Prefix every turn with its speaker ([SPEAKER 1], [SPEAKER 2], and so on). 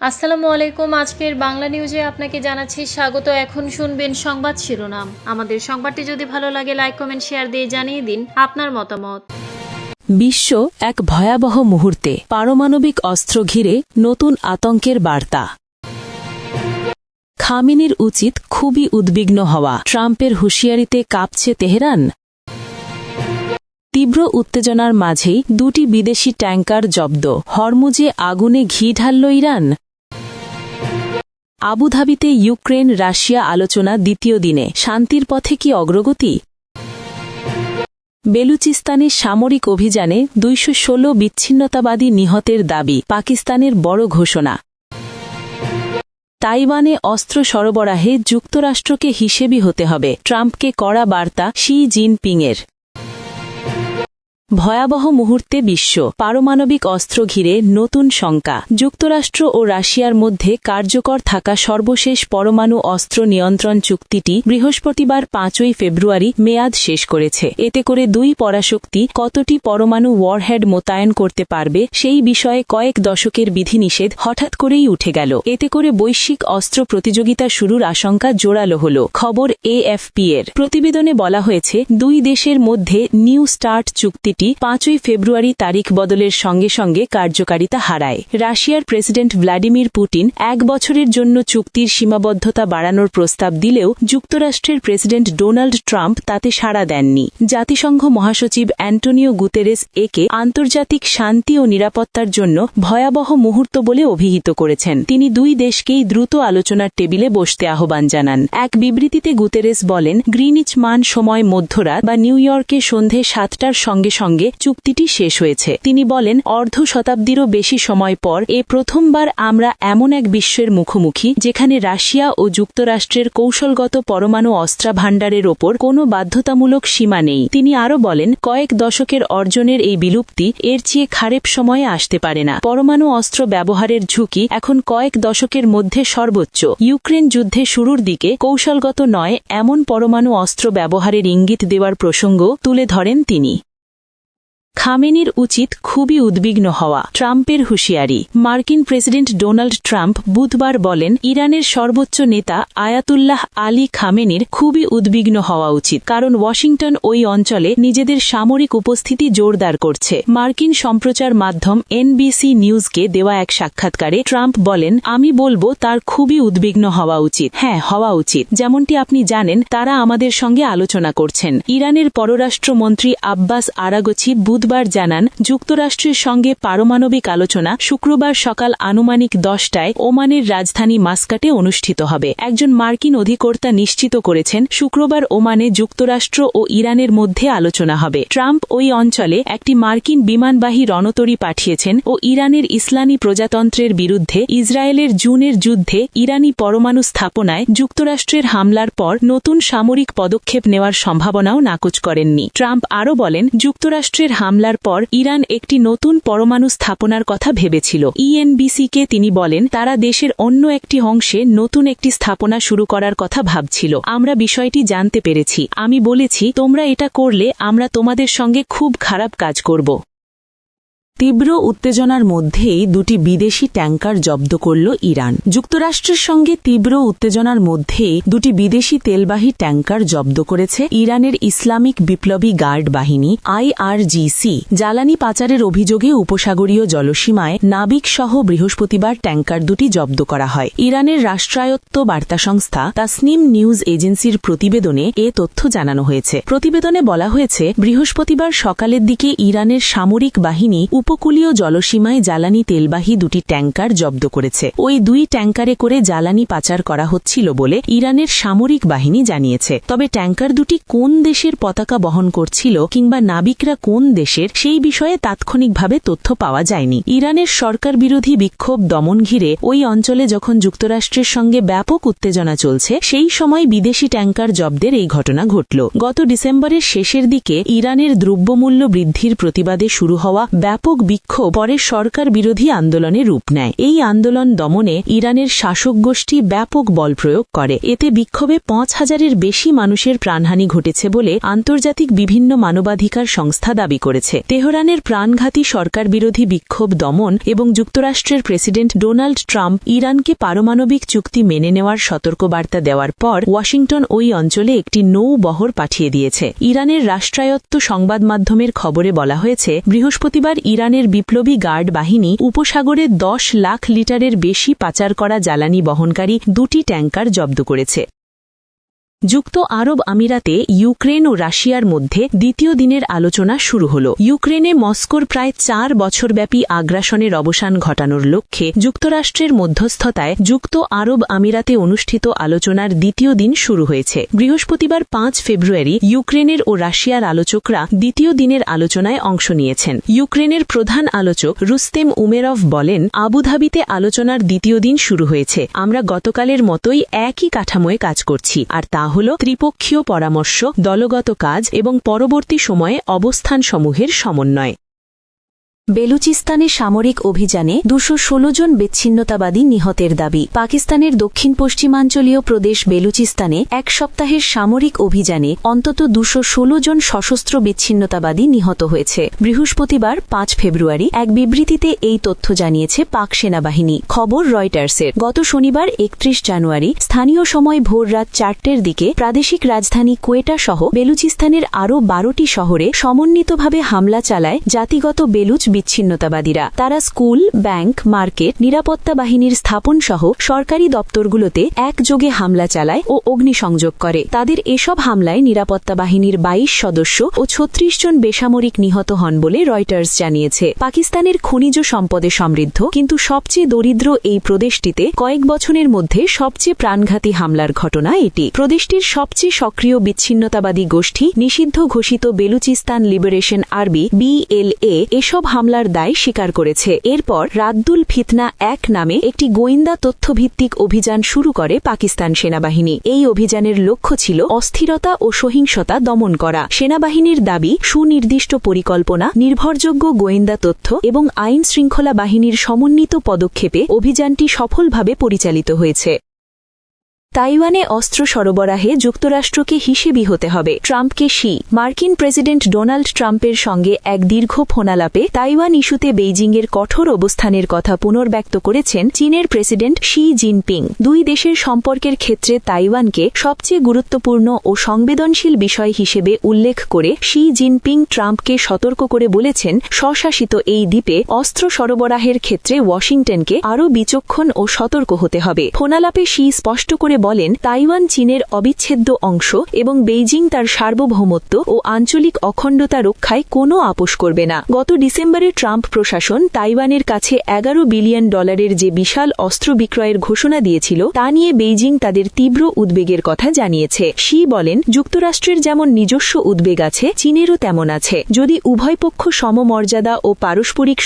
[SPEAKER 1] আসসালামু আলাইকুম। আজকের বাংলা নিউজে আপনাকে জানাচ্ছি স্বাগত। এখন শুনবেন সংবাদ শিরোনাম। আমাদের সংবাদটি যদি ভালো লাগে লাইক কমেন্ট শেয়ার দিয়ে জানিয়ে দিন আপনার মতামত।
[SPEAKER 2] বিশ্ব এক ভয়াবহ মুহূর্তে, পারমাণবিক অস্ত্র ঘিরে নতুন আতঙ্কের বার্তা। খামেনির উচিত খুবই উদ্বিগ্ন হওয়া, ট্রাম্পের হুঁশিয়ারিতে কাঁপছে তেহরান। তীব্র উত্তেজনার মাঝেই দুটি বিদেশি ট্যাঙ্কার জব্দ, হরমুজে আগুনে ঘি ঢালল ইরান। আবুধাবিতে ইউক্রেন রাশিয়া আলোচনা দ্বিতীয় দিনে, শান্তির পথে কি অগ্রগতি? বেলুচিস্তানে সামরিক অভিযানে ২১৬ বিচ্ছিন্নতাবাদী নিহতের দাবি, পাকিস্তানের বড় ঘোষণা। তাইওয়ানে অস্ত্র সরবরাহে যুক্তরাষ্ট্রকে হিসেবি হতে হবে, ট্রাম্পকে কড়া বার্তা শি জিনপিংয়ের। ভয়াবহ মুহূর্তে বিশ্ব, পারমাণবিক অস্ত্র ঘিরে নতুন শঙ্কা। যুক্তরাষ্ট্র ও রাশিয়ার মধ্যে কার্যকর থাকা সর্বশেষ পরমাণু অস্ত্র নিয়ন্ত্রণ চুক্তিটি বৃহস্পতিবার ৫ই ফেব্রুয়ারি মেয়াদ শেষ করেছে। এতে করে দুই পরাশক্তি কতটি পরমাণু ওয়ারহেড মোতায়েন করতে পারবে সেই বিষয়ে কয়েক দশকের বিধিনিষেধ হঠাৎ করেই উঠে গেল। এতে করে বৈশ্বিক অস্ত্র প্রতিযোগিতা শুরুর আশঙ্কা জোরালো হল। খবর এএফপি এর প্রতিবেদনে বলা হয়েছে, দুই দেশের মধ্যে নিউ স্টার্ট চুক্তি ৫ই ফেব্রুয়ারি তারিখ বদলের সঙ্গে সঙ্গে কার্যকারিতা হারায়। রাশিয়ার প্রেসিডেন্ট ভ্লাদিমির পুতিন ১ বছরের জন্য চুক্তির সীমাবদ্ধতা বাড়ানোর প্রস্তাব দিলেও যুক্তরাষ্ট্রের প্রেসিডেন্ট ডোনাল্ড ট্রাম্প তাতে সাড়া দেননি। জাতিসংঘ মহাসচিব অ্যান্টোনিও গুতেরেস একে আন্তর্জাতিক শান্তি ও নিরাপত্তার জন্য ভয়াবহ মুহূর্ত বলে অভিহিত করেছেন। তিনি দুই দেশকেই দ্রুত আলোচনার টেবিলে বসতে আহ্বান জানান। এক বিবৃতিতে গুতেরেস বলেন, গ্রিনিচ মান সময় মধ্যরাত বা নিউ ইয়র্কে সন্ধে ৭টার সঙ্গে সঙ্গে চুক্তিটি শেষ হয়েছে। তিনি বলেন, অর্ধ শতাব্দীরও বেশি সময় পর এ প্রথমবার আমরা এমন এক বিশ্বের মুখোমুখি যেখানে রাশিয়া ও যুক্তরাষ্ট্রের কৌশলগত পরমাণু অস্ত্রাভাণ্ডারের ওপর কোনো বাধ্যতামূলক সীমা নেই। তিনি আরও বলেন, কয়েক দশকের অর্জনের এই বিলুপ্তি এর চেয়ে খারাপ সময়ে আসতে পারে না। পরমাণু অস্ত্র ব্যবহারের ঝুঁকি এখন কয়েক দশকের মধ্যে সর্বোচ্চ। ইউক্রেন যুদ্ধে শুরুর দিকে কৌশলগত নয় এমন পরমাণু অস্ত্র ব্যবহারের ইঙ্গিত দেওয়ার প্রসঙ্গ তুলে ধরেন তিনি। খামেনির উচিত খুবই উদ্বিগ্ন হওয়া, ট্রাম্পের হুঁশিয়ারি। মার্কিন প্রেসিডেন্ট ডোনাল্ড ট্রাম্প বুধবার বলেন, ইরানের সর্বোচ্চ নেতা আয়াতুল্লাহ আলী খামেনির খুবই উদ্বিগ্ন হওয়া উচিত, কারণ ওয়াশিংটন ওই অঞ্চলে নিজেদের সামরিক উপস্থিতি জোরদার করছে। মার্কিন সম্প্রচার মাধ্যম এনবিসি নিউজকে দেওয়া এক সাক্ষাৎকারে ট্রাম্প বলেন, আমি বলবো তার খুবই উদ্বিগ্ন হওয়া উচিত। হ্যাঁ, হওয়া উচিত। যেমনটি আপনি জানেন, তারা আমাদের সঙ্গে আলোচনা করছেন। ইরানের পররাষ্ট্রমন্ত্রী আব্বাস আরাগচি বুধবার জানান, যুক্তরাষ্ট্রের সঙ্গে পারমাণবিক আলোচনা শুক্রবার সকাল আনুমানিক ১০টায় ওমানের রাজধানী মাস্কাটে অনুষ্ঠিত হবে। একজন মার্কিন অধিকর্তা নিশ্চিত করেছেন, শুক্রবার ওমানে যুক্তরাষ্ট্র ও ইরানের মধ্যে আলোচনা হবে। ট্রাম্প ওই অঞ্চলে একটি মার্কিন বিমানবাহী রণতরী পাঠিয়েছেন ও ইরানের ইসলামী প্রজাতন্ত্রের বিরুদ্ধে ইসরায়েলের জুনের যুদ্ধে ইরানি পরমাণু স্থাপনায় যুক্তরাষ্ট্রের হামলার পর নতুন সামরিক পদক্ষেপ নেওয়ার সম্ভাবনাও নাকচ করেননি। ট্রাম্প আরও বলেন, যুক্তরাষ্ট্রের হামলার পর ইরান একটি নতুন পরমাণু স্থাপনার কথা ভেবেছিল। ইএনবিসিকে তিনি বলেন, তারা দেশের অন্য একটি অংশে নতুন একটি স্থাপনা শুরু করার কথা ভাবছিল। আমরা বিষয়টি জানতে পেরেছি। আমি বলেছি, তোমরা এটা করলে আমরা তোমাদের সঙ্গে খুব খারাপ কাজ করব। তীব্র উত্তেজনার মধ্যেই দুটি বিদেশি ট্যাঙ্কার জব্দ করল ইরান। যুক্তরাষ্ট্রের সঙ্গে তীব্র উত্তেজনার মধ্যেই দুটি বিদেশি তেলবাহী ট্যাঙ্কার জব্দ করেছে ইরানের ইসলামিক বিপ্লবী গার্ড বাহিনী আইআরজিসি। জ্বালানি পাচারের অভিযোগে উপসাগরীয় জলসীমায় নাবিক সহ বৃহস্পতিবার ট্যাঙ্কার দুটি জব্দ করা হয়। ইরানের রাষ্ট্রায়ত্ত বার্তা সংস্থা তাসনিম নিউজ এজেন্সির প্রতিবেদনে এ তথ্য জানানো হয়েছে। প্রতিবেদনে বলা হয়েছে, বৃহস্পতিবার সকালের দিকে ইরানের সামরিক বাহিনী উপকূলীয় জলসীমায় জ্বালানি তেলবাহী দুটি ট্যাঙ্কার জব্দ করেছে। ওই দুই ট্যাঙ্কারে করে জ্বালানি পাচার করা হচ্ছিল বলে ইরানের সামরিক বাহিনী জানিয়েছে। তবে ট্যাঙ্কার দুটি কোন দেশের পতাকা বহন করছিল কিংবা নাবিকরা কোন দেশের সেই বিষয়ে তাৎক্ষণিকভাবে তথ্য পাওয়া যায়নি। ইরানের সরকার বিরোধী বিক্ষোভ দমন ঘিরে ওই অঞ্চলে যখন যুক্তরাষ্ট্রের সঙ্গে ব্যাপক উত্তেজনা চলছে, সেই সময় বিদেশি ট্যাঙ্কার জব্দের এই ঘটনা ঘটল। গত ডিসেম্বরের শেষের দিকে ইরানের দ্রব্যমূল্য বৃদ্ধির প্রতিবাদে শুরু হওয়া ব্যাপক ব্যাপক বিক্ষোভ পরে সরকার বিরোধী আন্দোলনে রূপ নেয়। এই আন্দোলন দমনে ইরানের শাসক গোষ্ঠী ব্যাপক বল প্রয়োগ করে। এতে বিক্ষোভে ৫,০০০-এর বেশি মানুষের প্রাণহানি ঘটেছে বলে আন্তর্জাতিক বিভিন্ন মানবাধিকার সংস্থা দাবি করেছে। তেহরানের প্রাণঘাতী সরকার বিরোধী বিক্ষোভ দমন এবং যুক্তরাষ্ট্রের প্রেসিডেন্ট ডোনাল্ড ট্রাম্প ইরানকে পারমাণবিক চুক্তি মেনে নেওয়ার সতর্কবার্তা দেওয়ার পর ওয়াশিংটন ওই অঞ্চলে একটি নৌবহর পাঠিয়ে দিয়েছে। ইরানের রাষ্ট্রায়ত্ত সংবাদ মাধ্যমের খবরে বলা হয়েছে, বৃহস্পতিবার ইরানের বিপ্লবী গার্ড বাহিনী উপসাগরে ১০ লাখ লিটারের বেশি পাচার করা জ্বালানি বহনকারী ২টি ট্যাঙ্কার জব্দ করেছে। যুক্ত আরব আমিরাতে ইউক্রেন ও রাশিয়ার মধ্যে দ্বিতীয় দিনের আলোচনা শুরু হল। ইউক্রেনে মস্কোর প্রায় ৪ বছরব্যাপী আগ্রাসনের অবসান ঘটানোর লক্ষ্যে যুক্তরাষ্ট্রের মধ্যস্থতায় যুক্ত আরব আমিরাতে অনুষ্ঠিত আলোচনার দ্বিতীয় দিন শুরু হয়েছে। বৃহস্পতিবার ৫ ফেব্রুয়ারি ইউক্রেনের ও রাশিয়ার আলোচকরা দ্বিতীয় দিনের আলোচনায় অংশ নিয়েছেন। ইউক্রেনের প্রধান আলোচক রুস্তেম উমেরভ বলেন, আবুধাবিতে আলোচনার দ্বিতীয় দিন শুরু হয়েছে। আমরা গতকালের মতোই একই কাঠামোয় কাজ করছি, আর তা হল ত্রিপক্ষীয় পরামর্শ, দলগত কাজ এবং পরবর্তী সময়ে অবস্থানসমূহের সমন্বয়। বেলুচিস্তানে সামরিক অভিযানে ২১৬ জন বিচ্ছিন্নতাবাদী নিহতের দাবি। পাকিস্তানের দক্ষিণ পশ্চিমাঞ্চলীয় প্রদেশ বেলুচিস্তানে এক সপ্তাহের সামরিক অভিযানে অন্তত ২১৬ জন সশস্ত্র বিচ্ছিন্নতাবাদী নিহত হয়েছে। বৃহস্পতিবার ৫ ফেব্রুয়ারি এক বিবৃতিতে এই তথ্য জানিয়েছে পাক সেনাবাহিনী। খবর রয়টার্সের। গত শনিবার ৩১ জানুয়ারি স্থানীয় সময় ভোর রাত ৪টের দিকে প্রাদেশিক রাজধানী কোয়েটা সহ বেলুচিস্তানের আরও ১২টি শহরে সমন্বিতভাবে হামলা চালায় জাতিগত বেলুচ বিচ্ছিন্নতাবাদীরা। তারা স্কুল, ব্যাংক, মার্কেট, নিরাপত্তা বাহিনীর স্থাপন সহ সরকারি দপ্তরগুলোতে একযোগে হামলা চালায় ও অগ্নিসংযোগ করে। তাদের এসব হামলায় নিরাপত্তা বাহিনীর ২২ সদস্য ও ৩৬ জন বেসামরিক নিহত হন বলে রয়টার্স জানিয়েছে। পাকিস্তানের খনিজ সম্পদে সমৃদ্ধ কিন্তু সবচেয়ে দরিদ্র এই প্রদেশটিতে কয়েক বছরের মধ্যে সবচেয়ে প্রাণঘাতী হামলার ঘটনা এটি। প্রদেশটির সবচেয়ে সক্রিয় বিচ্ছিন্নতাবাদী গোষ্ঠী নিষিদ্ধ ঘোষিত বেলুচিস্তান লিবারেশন আর্মি BLA এসব হামলার দায় স্বীকার করেছে। এরপর রাদ্দুল ফিতনা ১ নামে একটি গোয়েন্দা তথ্যভিত্তিক অভিযান শুরু করে পাকিস্তান সেনাবাহিনী। এই অভিযানের লক্ষ্য ছিল অস্থিরতা ও সহিংসতা দমন করা। সেনাবাহিনীর দাবি, সুনির্দিষ্ট পরিকল্পনা, নির্ভরযোগ্য গোয়েন্দা তথ্য এবং আইন শৃঙ্খলা বাহিনীর সমন্বিত পদক্ষেপে অভিযানটি সফলভাবে পরিচালিত হয়েছে। তাইওয়ানে অস্ত্র সরবরাহে যুক্তরাষ্ট্রকে হিসেবি হতে হবে, ট্রাম্পকে শি। মার্কিন প্রেসিডেন্ট ডোনাল্ড ট্রাম্পের সঙ্গে এক দীর্ঘ ফোনালাপে তাইওয়ান ইস্যুতে বেইজিংয়ের কঠোর অবস্থানের কথা পুনর্ব্যক্ত করেছেন চীনের প্রেসিডেন্ট শি জিনপিং। দুই দেশের সম্পর্কের ক্ষেত্রে তাইওয়ানকে সবচেয়ে গুরুত্বপূর্ণ ও সংবেদনশীল বিষয় হিসেবে উল্লেখ করে শি জিনপিং ট্রাম্পকে সতর্ক করে বলেছেন, স্বশাসিত এই দ্বীপে অস্ত্র সরবরাহের ক্ষেত্রে ওয়াশিংটনকে আরও বিচক্ষণ ও সতর্ক হতে হবে। ফোনালাপে শি স্পষ্ট করে বলেন, তাইওয়ান চীনের অবিচ্ছেদ্য অংশ এবং বেইজিং তার সার্বভৌমত্ব ও আঞ্চলিক অখণ্ডতা রক্ষায় কোনো আপোষ করবে না। গত ডিসেম্বরে ট্রাম্প প্রশাসন তাইওয়ানের কাছে $11 বিলিয়ন যে বিশাল অস্ত্র বিক্রয়ের ঘোষণা দিয়েছিল তা নিয়ে বেইজিং তাদের তীব্র উদ্বেগের কথা জানিয়েছে। শি বলেন, যুক্তরাষ্ট্রের যেমন নিজস্ব উদ্বেগ আছে, চীনেরও তেমন আছে। যদি উভয় পক্ষ সমমর্যাদা ও পারস্পরিক